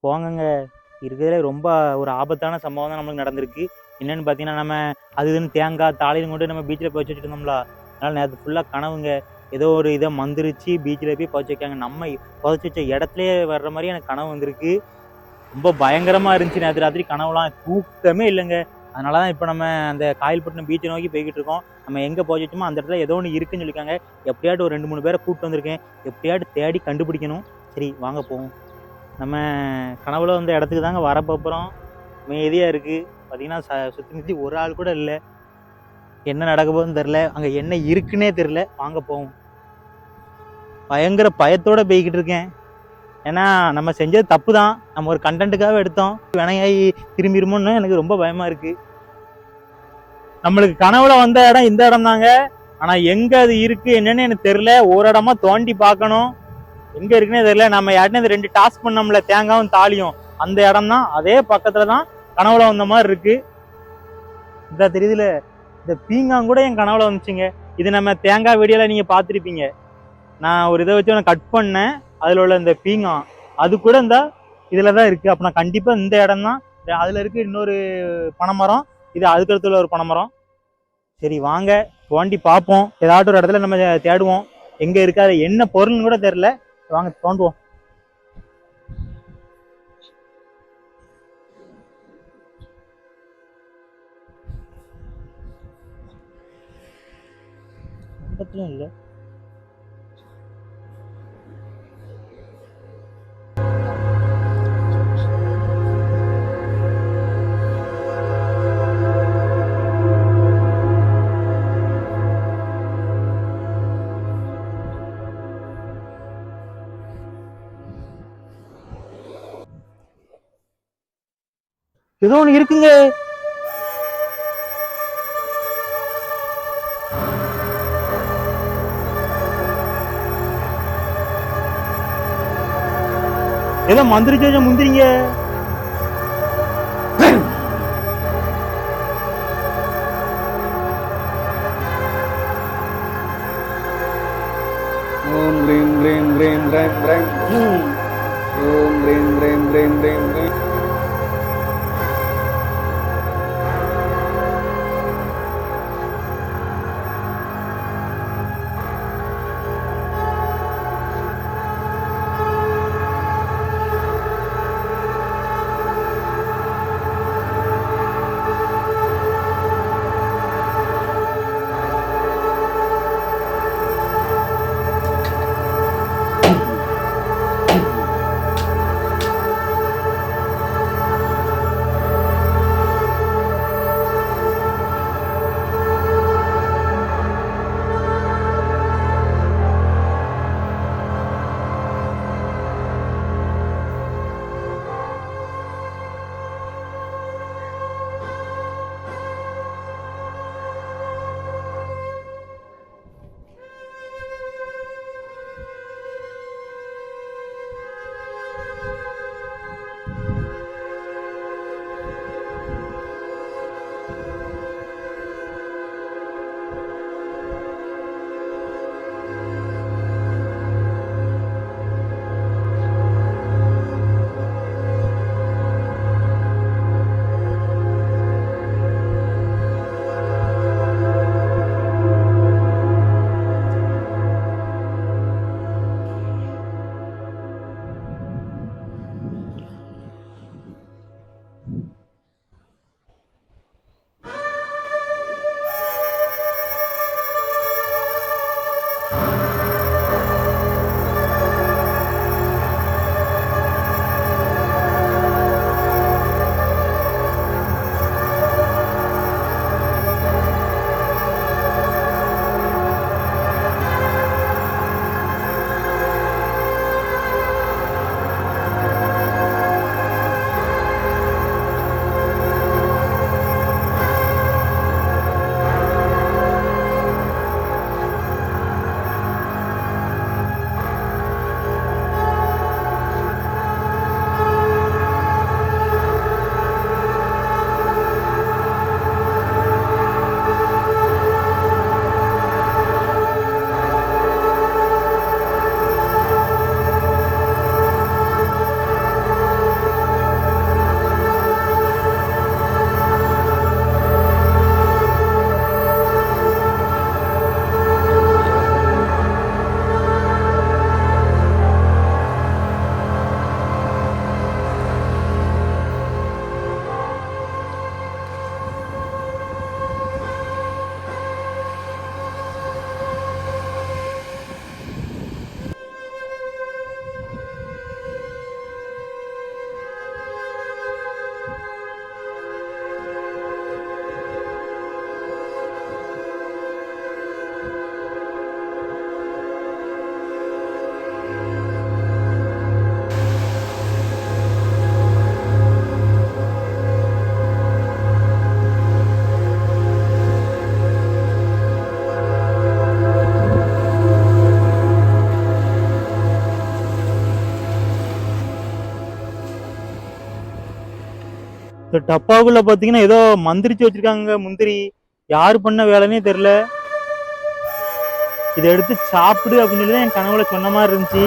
போங்கங்க. இருக்கிறதுலே ரொம்ப ஒரு ஆபத்தான சம்பவம் தான் நம்மளுக்கு நடந்திருக்கு. என்னன்னு பார்த்தீங்கன்னா, நம்ம அது இதுன்னு தேங்காய், தாளியும் கொண்டு நம்ம பீச்சில் புதைச்சி வச்சுட்டு இருந்தோம்ல. அதனால நேற்று ஃபுல்லாக கனவுங்க. ஏதோ ஒரு இதை மந்திரிச்சு பீச்சில் போய் புதைச்சி வைக்காங்க. நம்ம புதைச்சி வச்ச இடத்துலயே வர்ற மாதிரி எனக்கு கனவு வந்திருக்கு. ரொம்ப பயங்கரமா இருந்துச்சு நேற்று ராத்திரி கனவுலாம். தூக்கமே இல்லைங்க. அதனால தான் இப்போ நம்ம அந்த காயல்பட்டினம் பீச்சை நோக்கி போய்கிட்டு இருக்கோம். நம்ம எங்கே புதைச்சி வச்சோமோ அந்த இடத்துல ஏதோ ஒன்று இருக்குன்னு சொல்லியிருக்காங்க. எப்படியாட்டு ஒரு 2-3 பேரை கூப்பிட்டு வந்திருக்கேன். எப்படியாட்டு தேடி கண்டுபிடிக்கணும். சரி வாங்க போவோம். நம்ம கனவுல வந்த இடத்துக்கு தாங்க வர போகிறோம். அமைதியாக இருக்குது. பார்த்தீங்கன்னா சுற்றி முற்றி ஒரு ஆள் கூட இல்லை. என்ன நடக்க போகுதுன்னு தெரில. அங்கே என்ன இருக்குன்னே தெரில. வாங்க போவோம். பயங்கர பயத்தோடு போய்கிட்டு இருக்கேன். ஏன்னா நம்ம செஞ்சது தப்பு தான். நம்ம ஒரு கண்டென்ட்டுக்காக எடுத்தோம். வினையாகி திரும்பிடுமோன்னு எனக்கு ரொம்ப பயமாக இருக்குது. நம்மளுக்கு கனவுல வந்த இடம் இந்த இடம் தாங்க. ஆனால் எங்கே அது இருக்குது என்னன்னு எனக்கு தெரில. ஒரு இடமா தோண்டி பார்க்கணும். எங்க இருக்குன்னே தெரியல. நம்ம யாருன்னு 2 டாஸ்க் பண்ணோம்ல, தேங்காயும் தாலியும், அந்த இடம் தான். அதே பக்கத்துல தான் கனவுல வந்த மாதிரி இருக்கு. இந்த தெரியுதுல, இந்த பீங்காங் கூட என் கனவுல வந்துச்சுங்க. இது நம்ம தேங்காய் வீடியோல நீங்க பார்த்துருப்பீங்க. நான் ஒரு இதை வச்சு நான் கட் பண்ணேன். அதுல உள்ள இந்த பீங்கான் அது கூட இந்த இதுலதான் இருக்கு. அப்ப நான் கண்டிப்பா இந்த இடம் தான். அதுல இருக்கு இன்னொரு பனைமரம். இது அதுக்கடுத்துல ஒரு பனைமரம். சரி வாங்க தோண்டி பார்ப்போம். ஏதாட்டும் ஒரு இடத்துல நம்ம தேடுவோம். எங்க இருக்கு, அது என்ன பொருள்னு கூட தெரியல. வாங்க தோண்டுவோம். இல்லை ஏதோ ஒண்ணு இருக்குங்க. ஏதோ மந்திரிச்ச முந்திரிங்க. ஓம் ரீம் ரீம் ரீம் ரீம் ரீம். ஓம் ரீம் ரீம் ரீம் ரீம் ரீம். இந்த டப்பாவுக்குள்ள பாத்தீங்கன்னா ஏதோ மந்திரிச்சு வச்சிருக்காங்க. முந்திரி யாரு பண்ண வேலைன்னே தெரியல. இதை எடுத்து சாப்பிடு அப்படின்னு சொல்லி தான் என் கனவுல சொன்ன மாதிரி இருந்துச்சு.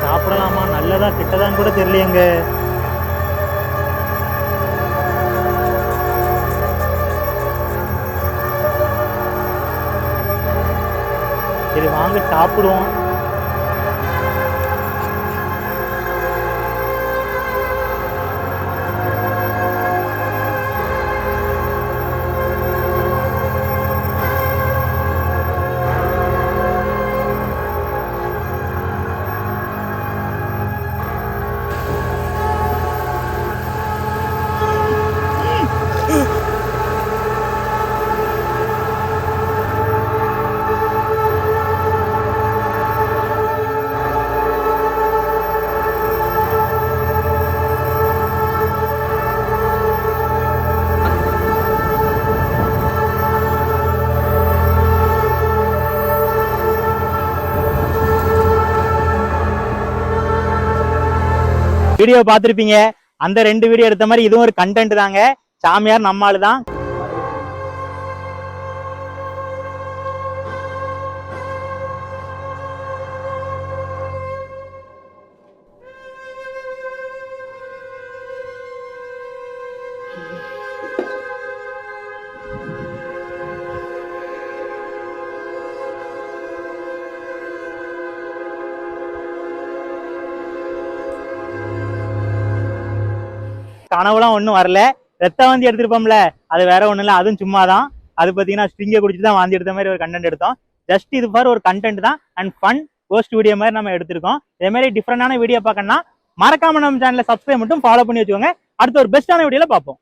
சாப்பிடலாமா, நல்லதா கெட்டதான்னு கூட தெரியலையேங்க. சரி வாங்க சாப்பிடுவோம். வீடியோ பார்த்துருப்பீங்க. அந்த 2 வீடியோ எடுத்த மாதிரி இதுவும் ஒரு கண்டென்ட் தாங்க. சாமியார் நம்மால் தான். கனவுலாம் ஒன்றும் வரல. ரத்த வாந்தி எடுத்திருப்போம்ல, அது வேற ஒன்றும் இல்லை, அதுவும் சும்மா தான். அது பார்த்தீங்கன்னா ஸ்ட்ரிங்கை குடிச்சு தான் வாந்தி எடுத்த மாதிரி ஒரு கண்டென்ட் எடுத்தோம். ஜஸ்ட் இது ஃபார் ஒரு கண்டென்ட் தான் அண்ட் ஃபன் கோஸ்ட் வீடியோ மாதிரி நம்ம எடுத்திருக்கோம். இதே மாதிரி டிஃப்ரெண்டான வீடியோ பார்க்கணும்னா மறக்காம நம்ம சேனலை சப்ஸ்கிரைப் மட்டும் ஃபாலோ பண்ணி வச்சுக்கோங்க. அடுத்த ஒரு பெஸ்ட்டான வீடியோல பார்ப்போம்.